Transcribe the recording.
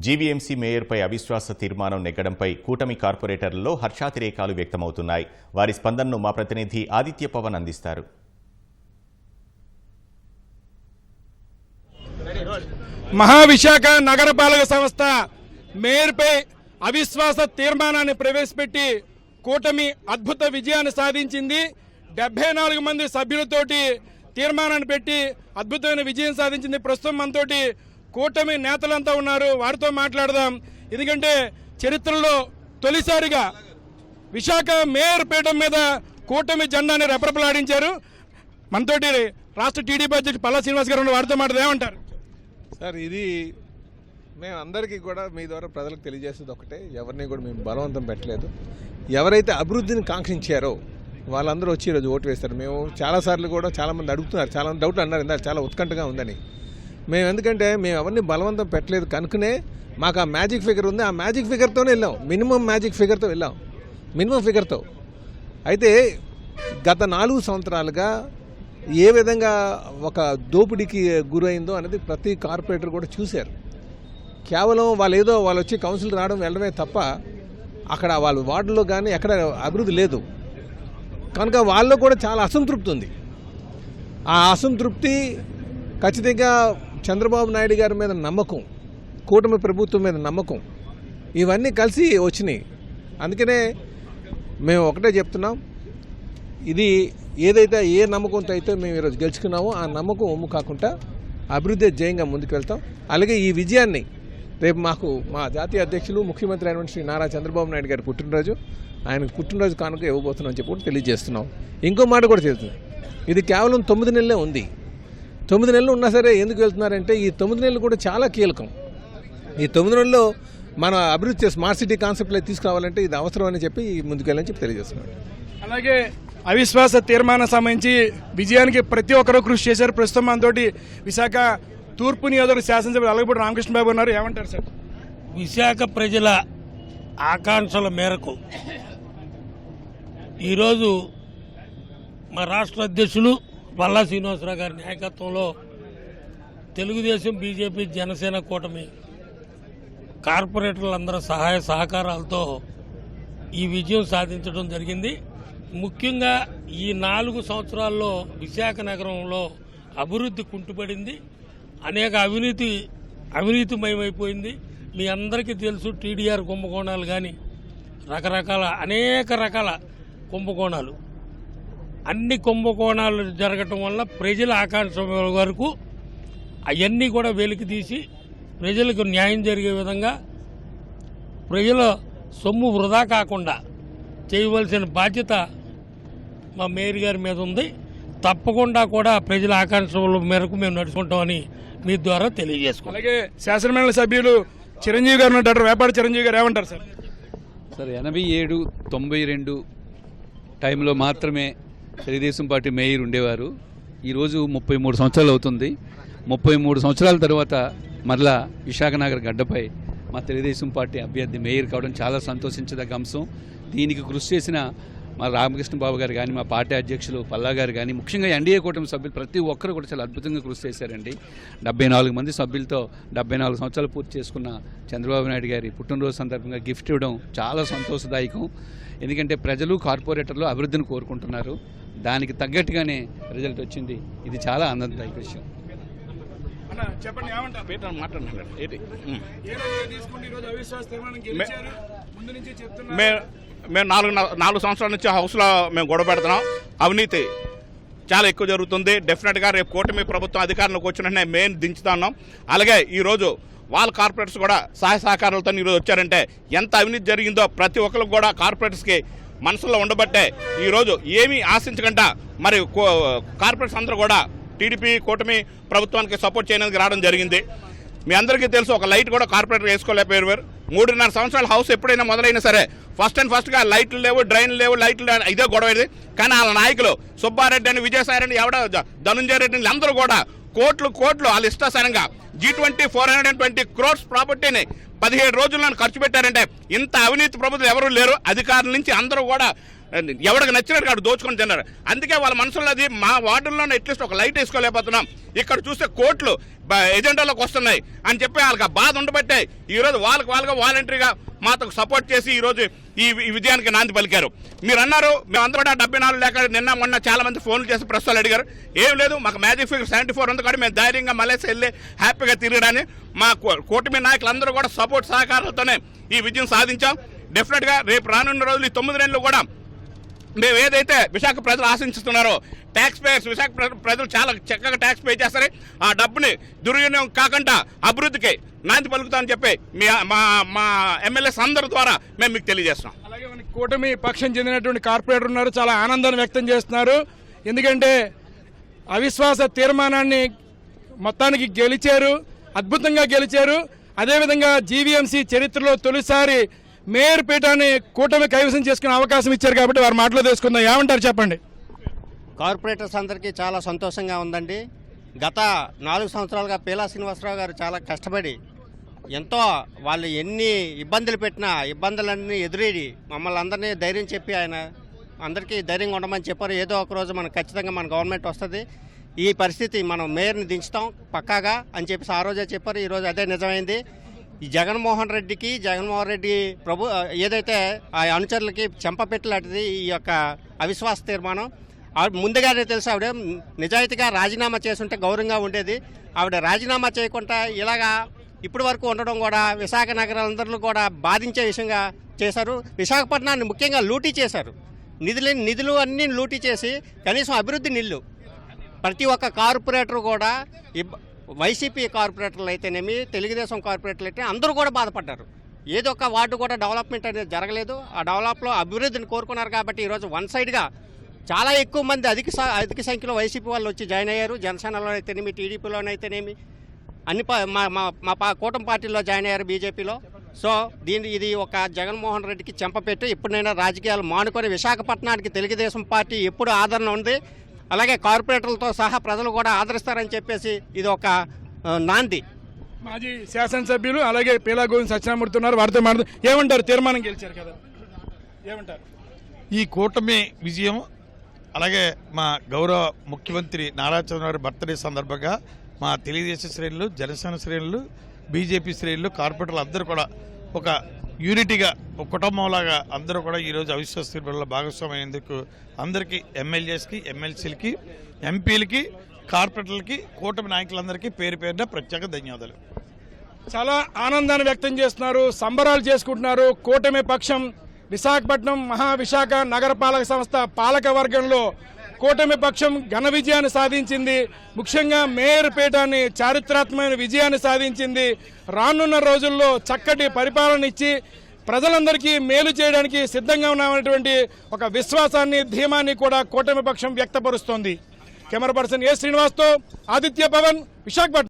GVMC మేయర్పై అవిశ్వాస తీర్మానం నెగ్గడంపై కూటమి కార్పొరేటర్లలో హర్షాతిరేకాలు వ్యక్తమవుతున్నాయి. వారి స్పందనను మా ప్రతినిధి ఆదిత్య పవన్ అందిస్తారు. మహావిశాఖ నగరపాలక సంస్థ మేయర్పై అవిశ్వాస తీర్మానాన్ని ప్రవేశపెట్టి కూటమి అద్భుత విజయాన్ని సాధించింది. 74 మంది సభ్యులతోటి తీర్మానాన్ని పెట్టి అద్భుతమైన విజయం సాధించింది. ప్రస్తుతం మనతోటి కూటమి నేతలంతా ఉన్నారు, వారితో మాట్లాడదాం. ఎందుకంటే చరిత్రలో తొలిసారిగా విశాఖ మేయర్ పీఠం మీద కూటమి జెండాని రెపరెపలాడించారు. మనతోటి రాష్ట్ర టీడీపీ అధ్యక్షుడు పల్లా శ్రీనివాస్ గారు వారితో మాట్లాడదాం. ఏమంటారు సార్? ఇది మేము అందరికీ కూడా మీ ద్వారా ప్రజలకు తెలియజేసేది ఒకటే, ఎవరిని కూడా మేము బలవంతం పెట్టలేదు. ఎవరైతే అభివృద్ధిని కాంక్షించారో వాళ్ళందరూ వచ్చి ఈరోజు ఓటు వేస్తారు. మేము చాలాసార్లు కూడా చాలామంది అడుగుతున్నారు, చాలామంది డౌట్లు అన్నారు, ఇందాక చాలా ఉత్కంఠగా ఉందని. మేము ఎందుకంటే మేము ఎవరిని బలవంతం పెట్టలేదు కనుకనే మాకు ఆ మ్యాజిక్ ఫిగర్ ఉంది. ఆ మ్యాజిక్ ఫిగర్తోనే వెళ్ళాం, మినిమం మ్యాజిక్ ఫిగర్తో వెళ్ళాం, మినిమం ఫిగర్తో. అయితే గత 4 సంవత్సరాలుగా ఏ విధంగా ఒక దోపిడీకి గురైందో అనేది ప్రతి కార్పొరేటర్ కూడా చూశారు. కేవలం వాళ్ళు వచ్చి కౌన్సిల్ రావడం వెళ్ళడమే తప్ప అక్కడ వాళ్ళ వార్డులో కానీ ఎక్కడ అభివృద్ధి లేదు. కనుక వాళ్ళలో కూడా చాలా అసంతృప్తి ఉంది. ఆ అసంతృప్తి ఖచ్చితంగా చంద్రబాబు నాయుడు గారి మీద నమ్మకం, కూటమి ప్రభుత్వం మీద నమ్మకం, ఇవన్నీ కలిసి వచ్చినాయి. అందుకనే మేము ఒకటే చెప్తున్నాం, ఇది ఏదైతే ఏ నమ్మకంతో అయితే మేము ఈరోజు గెలుచుకున్నామో ఆ నమ్మకం ఒమ్ము కాకుండా అభివృద్ధి జయంగా ముందుకు వెళ్తాం. అలాగే ఈ విజయాన్ని రేపు మాకు మా జాతీయ అధ్యక్షులు ముఖ్యమంత్రి అయినటువంటి శ్రీ నారా చంద్రబాబు నాయుడు గారి పుట్టినరోజు, ఆయనకు పుట్టినరోజు కానుక ఇవ్వబోతున్నాం అని చెప్పి కూడా తెలియజేస్తున్నాం. ఇంకో మాట కూడా తెలుస్తుంది, ఇది కేవలం 9 నెలలే ఉంది. 9 నెలలు ఉన్నా సరే ఎందుకు వెళ్తున్నారంటే ఈ 9 నెలలు కూడా చాలా కీలకం. ఈ 9 నెలల్లో మన అభివృద్ధి స్మార్ట్ సిటీ కాన్సెప్ట్లో తీసుకురావాలంటే ఇది అవసరం అని చెప్పి ముందుకెళ్ళని చెప్పి తెలియజేస్తున్నాం. అలాగే అవిశ్వాస తీర్మానం సంబంధించి విజయానికి ప్రతి ఒక్కరూ కృషి చేశారు. ప్రస్తుతం మనతోటి విశాఖ తూర్పు నియోజకవర్గ శాసనసభ్యులు అలగపూడి రామకృష్ణబాబు ఉన్నారు. ఏమంటారు సార్? విశాఖ ప్రజల ఆకాంక్షల మేరకు ఈరోజు మా రాష్ట్ర అధ్యక్షులు పల్లా శ్రీనివాసరావు గారి నాయకత్వంలో తెలుగుదేశం, బీజేపీ, జనసేన కూటమి కార్పొరేటర్లందరూ సహాయ సహకారాలతో ఈ విజయం సాధించడం జరిగింది. ముఖ్యంగా ఈ 4 సంవత్సరాల్లో విశాఖ నగరంలో అభివృద్ధి కుంటుపడింది, అనేక అవినీతిమయమైపోయింది. మీ అందరికీ తెలుసు, టీడీఆర్ కుంభకోణాలు కానీ అనేక రకాల కుంభకోణాలు, అన్ని కుంభకోణాలు జరగటం వల్ల ప్రజల ఆకాంక్ష వరకు అవన్నీ కూడా వెలికి తీసి ప్రజలకు న్యాయం జరిగే విధంగా ప్రజల సొమ్ము వృధా కాకుండా చేయవలసిన బాధ్యత మా మేయర్ గారి మీద ఉంది. తప్పకుండా కూడా ప్రజల ఆకాంక్షల మేరకు మేము నడుచుకుంటామని మీ ద్వారా తెలియజేసుకుంటాం. అలాగే శాసనమండలి సభ్యులు చిరంజీవి గారు ఉంటారు, వేపాటి చిరంజీవి గారు ఏమంటారు సార్? సార్ 87, 92 టైంలో మాత్రమే తెలుగుదేశం పార్టీ మేయర్ ఉండేవారు. ఈరోజు 33 సంవత్సరాలు అవుతుంది. 33 సంవత్సరాల తర్వాత మరలా విశాఖనగర్ గడ్డపై మా తెలుగుదేశం పార్టీ అభ్యర్థి మేయర్ కావడం చాలా సంతోషించదగ్గ అంశం. దీనికి కృషి చేసిన మా రామకృష్ణ బాబు గారు కానీ, మా పార్టీ అధ్యక్షులు పల్లా గారు కానీ, ముఖ్యంగా ఎన్డీఏ కూటమి సభ్యులు ప్రతి ఒక్కరు కూడా చాలా అద్భుతంగా కృషి చేశారండి. 74 మంది సభ్యులతో 74 సంవత్సరాలు పూర్తి చేసుకున్న చంద్రబాబు నాయుడు గారి పుట్టినరోజు సందర్భంగా గిఫ్ట్ ఇవ్వడం చాలా సంతోషదాయకం. ఎందుకంటే ప్రజలు, కార్పొరేటర్లు అభివృద్ధిని కోరుకుంటున్నారు. దానికి తగ్గట్టుగానే రిజల్ట్ వచ్చింది. ఇది చాలా ఆనందదాయక విషయం. మేము 4 సంవత్సరాల నుంచి హౌస్లో మేము గొడవ పెడుతున్నాం. అవినీతి చాలా ఎక్కువ జరుగుతుంది. డెఫినెట్గా రేపు కూటమి ప్రభుత్వం అధికారంలోకి వచ్చిన మేము దించుతున్నాం. అలాగే ఈరోజు వాళ్ళ కార్పొరేటర్స్ కూడా సహాయ సహకారాలతో ఈరోజు వచ్చారంటే ఎంత అవినీతి జరిగిందో ప్రతి ఒక్కరికి కూడా కార్పొరేటర్స్కి మనసులో ఉండబట్టే ఈరోజు ఏమీ ఆశించకుండా మరి కార్పొరేటర్స్ అందరూ కూడా టీడీపీ కూటమి ప్రభుత్వానికి సపోర్ట్ చేయడానికి రావడం జరిగింది. మీ అందరికీ తెలుసు, ఒక లైట్ కూడా కార్పొరేటర్ వేసుకోలేకపోయారు. 3.5 సంవత్సరాల హౌస్ ఎప్పుడైనా మొదలైనా సరే ఫస్ట్గా లైట్లు లేవు, డ్రైన్లు లేవు, లైట్లు ఇదే గొడవ ఇది. కానీ వాళ్ళ నాయకులు సుబ్బారెడ్డి అని, విజయసాయి రెడ్డి, ధనుంజయ రెడ్డి అందరూ కూడా కోట్లు వాళ్ళ ఇష్టాసారంగా G20 420 crores ప్రాపర్టీని 17 రోజుల్లో ఖర్చు పెట్టారంటే ఇంత అవినీతి ప్రభుత్వం ఎవరూ లేరు. అధికారుల నుంచి అందరూ కూడా ఎవరికి నచ్చినట్టు అక్కడ దోచుకొని తిన్నారు. అందుకే వాళ్ళ మనసులో అది మా వార్డుల్లోనే అట్లీస్ట్ ఒక లైట్ వేసుకోలేకపోతున్నాం. ఇక్కడ చూస్తే కోట్లు ఎజెండాలోకి వస్తున్నాయి అని చెప్పి వాళ్ళకి ఆ బాధ ఉండబట్టే ఈరోజు వాళ్ళుగా వాలంటరీగా మాతో సపోర్ట్ చేసి ఈరోజు ఈ విజయానికి నాంది పలికారు. మీరు అన్నారు మేమందరూ కూడా 74 లేక నిన్న మొన్న చాలా మంది ఫోన్లు చేసి ప్రశ్నలు అడిగారు. ఏం లేదు, మాకు మ్యాజిక్ ఫిగర్ 74 ఉంది కాబట్టి మేము ధైర్యంగా మలేసి వెళ్ళి హ్యాపీగా తిరగడాన్ని మా కూటమి నాయకులందరూ కూడా సపోర్ట్ సహకారాలతోనే ఈ విజయం సాధించాం. డెఫినెట్గా రేపు రానున్న రోజులు ఈ 9 నెలలు కూడా మేము ఏదైతే విశాఖ ప్రజలు ఆశించుతున్నారో ట్యాక్స్ పేయర్స్, విశాఖ ప్రజలు చాలా చక్కగా ట్యాక్స్ పే చేస్తారు. ఆ డబ్బుని దుర్వినియోగం కాకుండా అభివృద్ధికి నాంది పలుకుతామని చెప్పి మా ఎమ్మెల్యేస్ అందరి ద్వారా మేము మీకు తెలియజేస్తున్నాం. అలాగే మనకి కూటమి పక్షం చెందినటువంటి కార్పొరేటర్ ఉన్నారు, చాలా ఆనందాన్ని వ్యక్తం చేస్తున్నారు. ఎందుకంటే అవిశ్వాస తీర్మానాన్ని మొత్తానికి గెలిచారు, అద్భుతంగా గెలిచారు. అదేవిధంగా జీవీఎంసీ చరిత్రలో తొలిసారి మేయర్ పీఠాన్ని కూటమి కైవసం చేసుకునే అవకాశం ఇచ్చారు కాబట్టి వారి మాటలో తెలుసుకుందాం. ఏమంటారు చెప్పండి. కార్పొరేటర్స్ అందరికీ చాలా సంతోషంగా ఉందండి. గత 4 సంవత్సరాలుగా పీలా శ్రీనివాసరావు గారు చాలా కష్టపడి ఎంతో వాళ్ళు ఎన్ని ఇబ్బందులు పెట్టినా ఇబ్బందులన్నీ ఎదురేడి మమ్మల్ని అందరినీ ధైర్యం చెప్పి ఆయన అందరికీ ధైర్యంగా ఉండమని చెప్పారు. ఏదో ఒక రోజు మనకు ఖచ్చితంగా మన గవర్నమెంట్ వస్తుంది, ఈ పరిస్థితి మనం మేయర్ని దించుతాం పక్కాగా అని చెప్పేసి ఆ రోజే చెప్పారు. ఈరోజు అదే నిజమైంది. ఈ జగన్మోహన్ రెడ్డి ఏదైతే ఆ అనుచరులకి చెంపపెట్టలాంటిది ఈ యొక్క అవిశ్వాస తీర్మానం. ముందుగానే తెలుసు ఆవిడ నిజాయితీగా రాజీనామా చేసుంటే గౌరవంగా ఉండేది. ఆవిడ రాజీనామా చేయకుండా ఇలాగా ఇప్పటి వరకు ఉండడం కూడా విశాఖ నగరాలందరూ కూడా బాధించే విషయంగా చేశారు. విశాఖపట్నాన్ని ముఖ్యంగా లూటీ చేశారు. నిధులు అన్నీ లూటీ చేసి కనీసం అభివృద్ధి నిల్లు ప్రతి ఒక్క కార్పొరేటర్ కూడా వైసీపీ కార్పొరేటర్లు అయితేనేమి తెలుగుదేశం కార్పొరేటర్లు అయితే అందరూ కూడా బాధపడ్డారు. ఏదో ఒక వార్డు కూడా డెవలప్మెంట్ అనేది జరగలేదు. ఆ డెవలప్లో అభివృద్ధిని కోరుకున్నారు కాబట్టి ఈరోజు వన్ సైడ్గా చాలా ఎక్కువ మంది అధిక సంఖ్యలో వైసీపీ వాళ్ళు వచ్చి జాయిన్ అయ్యారు. జనసేనలోనైతేనేమి టీడీపీలోనైతేనేమి అన్ని మా కూటమి పార్టీలో జాయిన్ అయ్యారు, బీజేపీలో. సో ఇది ఒక జగన్మోహన్ రెడ్డికి చెంపపెట్టి ఎప్పుడైనా రాజకీయాలు మానుకొని విశాఖపట్నానికి తెలుగుదేశం పార్టీ ఎప్పుడు ఆదరణ ఉంది, అలాగే కార్పొరేటర్లతో సహా ప్రజలు కూడా ఆదరిస్తారని చెప్పేసి ఇది ఒక నాంది. మాజీ శాసనసభ్యులు అలాగే పీలా గోవింద్ సత్యనారాయణ ఉన్నారు, వారితో మాట్లాడుతూ ఏమంటారు? తీర్మానం గెలిచారు కదా, ఏమంటారు? ఈ కూటమి విజయం అలాగే మా గౌరవ ముఖ్యమంత్రి నారా చంద్రబాబు బర్త్డే సందర్భంగా మా తెలుగుదేశం శ్రేణులు, జనసేన శ్రేణులు, బీజేపీ శ్రేణులు, కార్పొరేటర్లు అందరూ కూడా ఒక యూనిటీగా ఒక కుటుంబంలాగా అందరూ కూడా ఈరోజు అవిశ్వాస తీర్మానంలో భాగస్వామ్యేందుకు అందరికీ ఎమ్మెల్యేస్కి, ఎమ్మెల్సీలకి, ఎంపీలకి, కార్పొరేటర్లకి, కూటమి నాయకులందరికీ పేరు పేరున ప్రత్యేక ధన్యవాదాలు. చాలా ఆనందాన్ని వ్యక్తం చేస్తున్నారు, సంబరాలు చేసుకుంటున్నారు. కూటమి పక్షం విశాఖపట్నం మహావిశాఖ నగరపాలక సంస్థ పాలక వర్గంలో కూటమి పక్షం ఘన విజయాన్ని సాధించింది. ముఖ్యంగా మేయర్ పీఠాన్ని చారిత్రాత్మకమైన విజయాన్ని సాధించింది. రానున్న రోజుల్లో చక్కటి పరిపాలన ఇచ్చి ప్రజలందరికీ మేలు చేయడానికి సిద్ధంగా ఉన్నామనేటువంటి ఒక విశ్వాసాన్ని, ధీమాన్ని కూడా కూటమి పక్షం వ్యక్తపరుస్తోంది. కెమెరా పర్సన్ ఏ శ్రీనివాస్తో ఆదిత్య పవన్, విశాఖపట్నం.